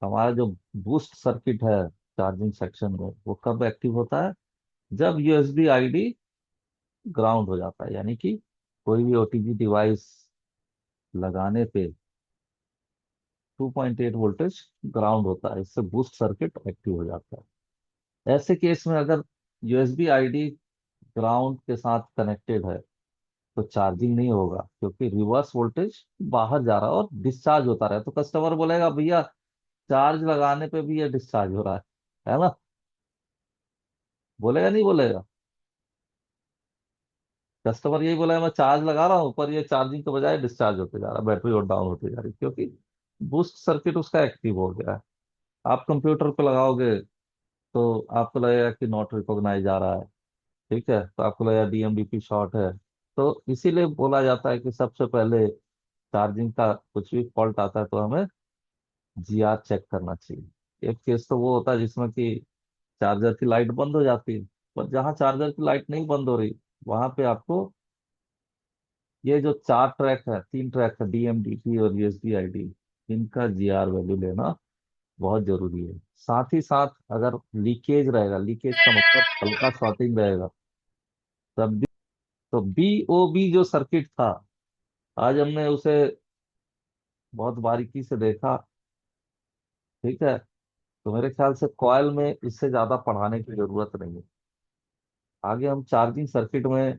हमारा जो boost circuit है चार्जिंग सेक्शन में, वो कब एक्टिव होता है? जब यूएसबी आईडी ग्राउंड हो जाता है, यानी कि कोई भी ओटीजी डिवाइस लगाने पे 2.8 वोल्टेज ग्राउंड होता है, इससे बूस्ट सर्किट एक्टिव हो जाता है। ऐसे केस में अगर यूएसबी आईडी ग्राउंड के साथ कनेक्टेड है तो चार्जिंग नहीं होगा, क्योंकि रिवर्स वोल्टेज बाहर जा रहा है और डिस्चार्ज होता रहे। तो कस्टमर बोलेगा भैया चार्ज लगाने पे भी ये डिस्चार्ज हो रहा है ना? बोलेगा नहीं बोलेगा? कस्टमर यही बोला है, मैं चार्ज लगा रहा हूँ पर ये चार्जिंग के बजाय डिस्चार्ज होते जा रहा है, बैटरी और डाउन होती जा रही है, क्योंकि बूस्ट सर्किट उसका एक्टिव हो गया है। आप कंप्यूटर पे लगाओगे तो आपको लगेगा कि नॉट रिकॉग्नाइज आ रहा है, ठीक है, तो आपको लगेगा डीएमडीपी शॉर्ट है। तो इसीलिए बोला जाता है कि सबसे पहले चार्जिंग का कुछ भी फॉल्ट आता है तो हमें जीआर चेक करना चाहिए। एक केस तो वो होता है जिसमें कि चार्जर की लाइट बंद हो जाती है, पर जहाँ चार्जर की लाइट नहीं बंद हो रही वहां पे आपको ये जो चार ट्रैक है, तीन ट्रैक है, डीएमडीपी और यूएसबी आईडी, इनका जीआर वैल्यू लेना बहुत जरूरी है। साथ ही साथ अगर लीकेज रहेगा, लीकेज का मतलब हल्का शॉर्टिंग रहेगा, तब भी। तो बीओबी जो सर्किट था, आज हमने उसे बहुत बारीकी से देखा, ठीक है, तो मेरे ख्याल से कॉइल में इससे ज्यादा पढ़ाने की जरूरत नहीं है। आगे हम चार्जिंग सर्किट में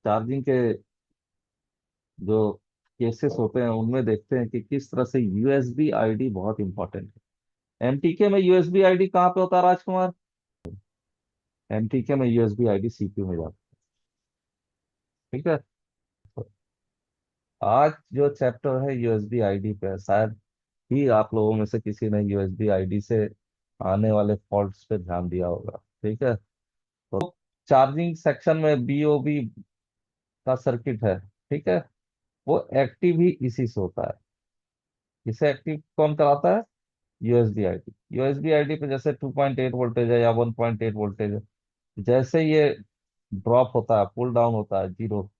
चार्जिंग के जो केसेस होते हैं उनमें देखते हैं कि किस तरह से यूएसबी आईडी बहुत इंपॉर्टेंट है। एमटीके में यूएसबी आईडी कहाँ पे होता है राजकुमार? एमटीके में यूएसबी आईडी सीपीयू में जाता है, ठीक है। तो आज जो चैप्टर है यूएसबी आईडी पे है, शायद ही आप लोगों में से किसी ने यूएसबी आईडी से आने वाले फॉल्ट्स पे ध्यान दिया होगा, ठीक है। तो चार्जिंग सेक्शन में बीओबी का सर्किट है, ठीक है, वो एक्टिव ही इसी से होता है। इसे एक्टिव कौन कराता है? USB ID. यूएसबी आईडी पे जैसे 2.8 वोल्टेज है या 1.8 वोल्टेज है, जैसे ये ड्रॉप होता है, पुल डाउन होता है जीरो,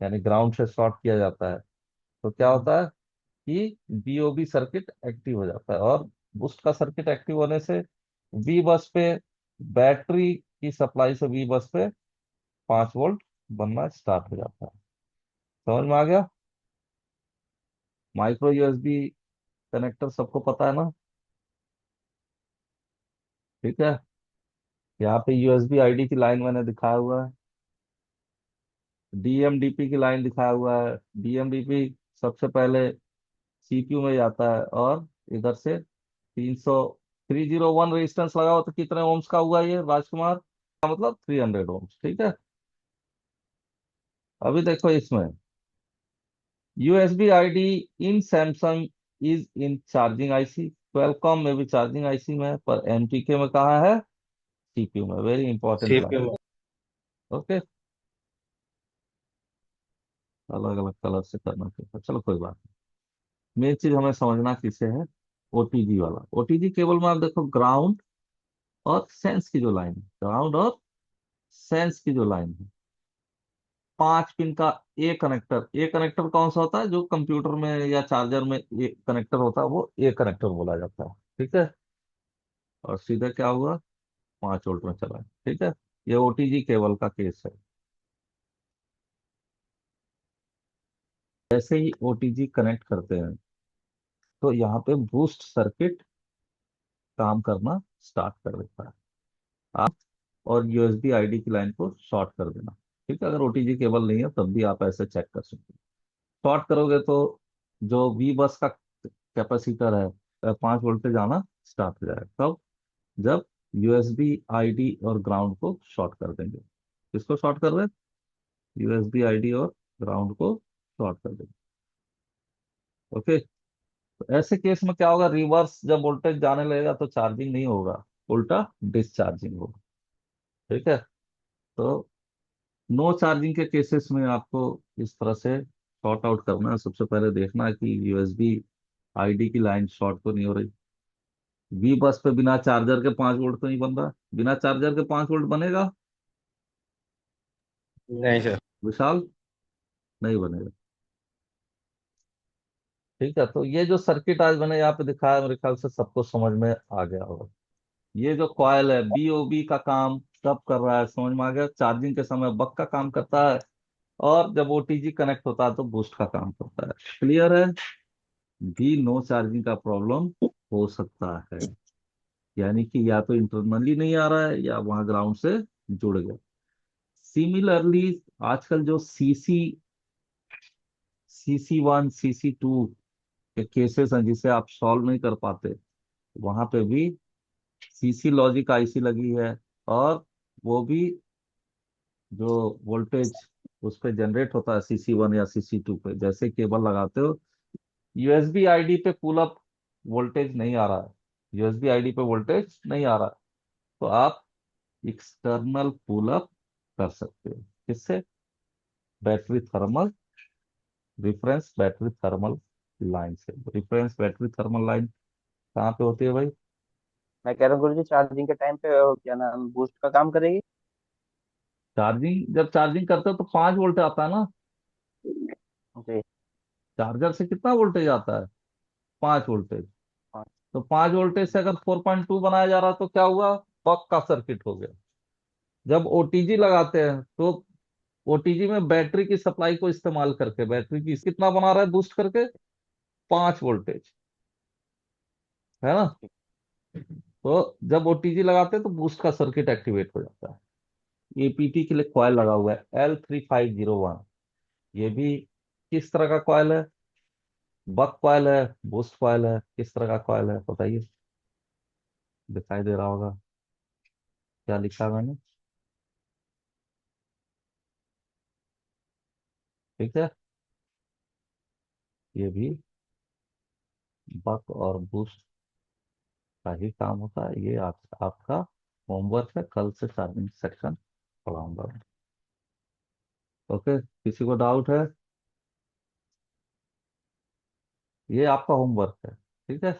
यानी ग्राउंड से शॉर्ट किया जाता है, तो क्या होता है कि बीओबी सर्किट एक्टिव हो जाता है। और बूस्ट का सर्किट एक्टिव होने से वी बस पे, बैटरी की सप्लाई से वी बस पे 5 वोल्ट बनना स्टार्ट हो जाता है। समझ में आ गया? माइक्रो यूएसबी कनेक्टर सबको पता है ना? ठीक है। यहाँ पे यूएसबी आईडी की लाइन मैंने दिखाया हुआ है, डीएमडीपी की लाइन दिखाया हुआ है। डीएमडीपी सबसे पहले सीपीयू में जाता है, और इधर से 301 रेजिस्टेंस लगा हो तो कितने ओम्स का हुआ ये राजकुमार? का मतलब 300 ओम्स, ठीक है। अभी देखो इसमें USB ID in Samsung is in charging IC, Qualcomm में भी चार्जिंग आईसी में है, पर एमटीके में कहाँ है? सीपीयू में। Very important line. CPU. Okay, अलग अलग कलर से करना चाहिए, चलो कोई बात नहीं। मेन चीज हमें समझना किसे है, ओटीजी वाला। ओटीजी केबल में आप देखो ग्राउंड और सेंस की जो लाइन है, ग्राउंड और सेंस की जो लाइन है, 5 पिन का ए कनेक्टर कौन सा होता है? जो कंप्यूटर में या चार्जर में ए कनेक्टर होता है वो ए कनेक्टर बोला जाता है, ठीक है। और सीधा क्या हुआ? 5 वोल्ट में चला है, ठीक है। ये ओटीजी केबल का केस है। जैसे ही ओटीजी कनेक्ट करते हैं तो यहाँ पे बूस्ट सर्किट काम करना स्टार्ट कर देता है। आप और यूएसबी आईडी की लाइन को शॉर्ट कर देना, ठीक है। अगर ओटीजी केबल नहीं है तब भी आप ऐसे चेक कर सकते हैं। शॉर्ट करोगे तो जो वी बस का कैपेसिटर है, 5 वोल्ट पे जाना स्टार्ट हो जाएगा। कब? जब यूएसबी आईडी और ग्राउंड को शॉर्ट कर देंगे। किसको शॉर्ट कर रहे हैं? यूएसबी आईडी और ग्राउंड को शॉर्ट कर देंगे। ओके। तो ऐसे केस में क्या होगा? रिवर्स जब वोल्टेज जाने लगेगा तो चार्जिंग नहीं होगा, उल्टा डिस्चार्जिंग होगा, ठीक है। तो नो चार्जिंग के केसेस में आपको इस तरह से शॉर्ट आउट करना है। सबसे पहले देखना है कि यूएसबी आईडी की लाइन शॉर्ट तो नहीं हो रही। वी बस पे बिना चार्जर के 5 वोल्ट तो नहीं बन रहा? बिना चार्जर के 5 वोल्ट बनेगा नहीं सर। विशाल? नहीं बनेगा। ठीक है, तो ये जो सर्किट आज मैंने यहाँ पे दिखाया, मेरे ख्याल से सबको समझ में आ गया होगा। ये जो कॉयल है, बीओबी का काम कब कर रहा है समझ में आ गया। चार्जिंग के समय बक का काम करता है, और जब ओटीजी कनेक्ट होता है तो बूस्ट का काम करता है। क्लियर है। भी नो चार्जिंग का प्रॉब्लम हो सकता है, यानी कि या तो इंटरनली नहीं आ रहा है या वहां ग्राउंड से जुड़ गया। सिमिलरली, आजकल जो सीसी 1 सीसी 2 के केसेस हैं जिसे आप सॉल्व नहीं कर पाते, वहां पे भी सीसी लॉजिक आईसी लगी है, और वो भी जो वोल्टेज उस पे जनरेट होता है सीसी 1 या सीसी 2 पे, जैसे केबल लगाते हो, यूएसबी आईडी पे पुल अप वोल्टेज नहीं आ रहा है, यूएसबी आईडी पे वोल्टेज नहीं आ रहा है, तो आप एक्सटर्नल पुल अप कर सकते हो। किससे? Battery thermal, reference battery thermal line से। रिफरेंस बैटरी थर्मल लाइन कहाँ पे होती है भाई? मैं कह रहा हूँ गुरु जी, चार्जिंग के टाइम पे क्या नाम बूस्ट का काम करेगी? चार्जिंग, जब चार्जिंग करते हो तो 5 वोल्ट आता है ना। जी। चार्जर से कितना वोल्टेज आता है? 5 वोल्टेज। हाँ। तो 5 वोल्टेज से अगर 4.2 बनाया जा रहा तो क्या हुआ? बक का सर्किट हो गया। जब ओटीजी लगाते हैं तो ओटीजी में बैटरी की सप्लाई को इस्तेमाल करके बैटरी की कितना बना रहा है बूस्ट करके? 5 वोल्टेज, है ना। तो जब ओटीजी लगाते हैं तो बूस्ट का सर्किट एक्टिवेट हो जाता है। एपीटी के लिए कॉयल लगा हुआ है L3501। ये भी किस तरह का कॉयल है? बक कॉयल है, बूस्ट कॉयल है, किस तरह का कॉयल है बताइए। दिखाई दे रहा होगा क्या लिखा है मैंने। ठीक है, ये भी बक और बूस्ट का ही काम होता है। ये आपका होमवर्क है, कल से चार्जिंग सेक्शन पढ़ाऊंगा मैं। ओके, किसी को डाउट है? ये आपका होमवर्क है, ठीक है।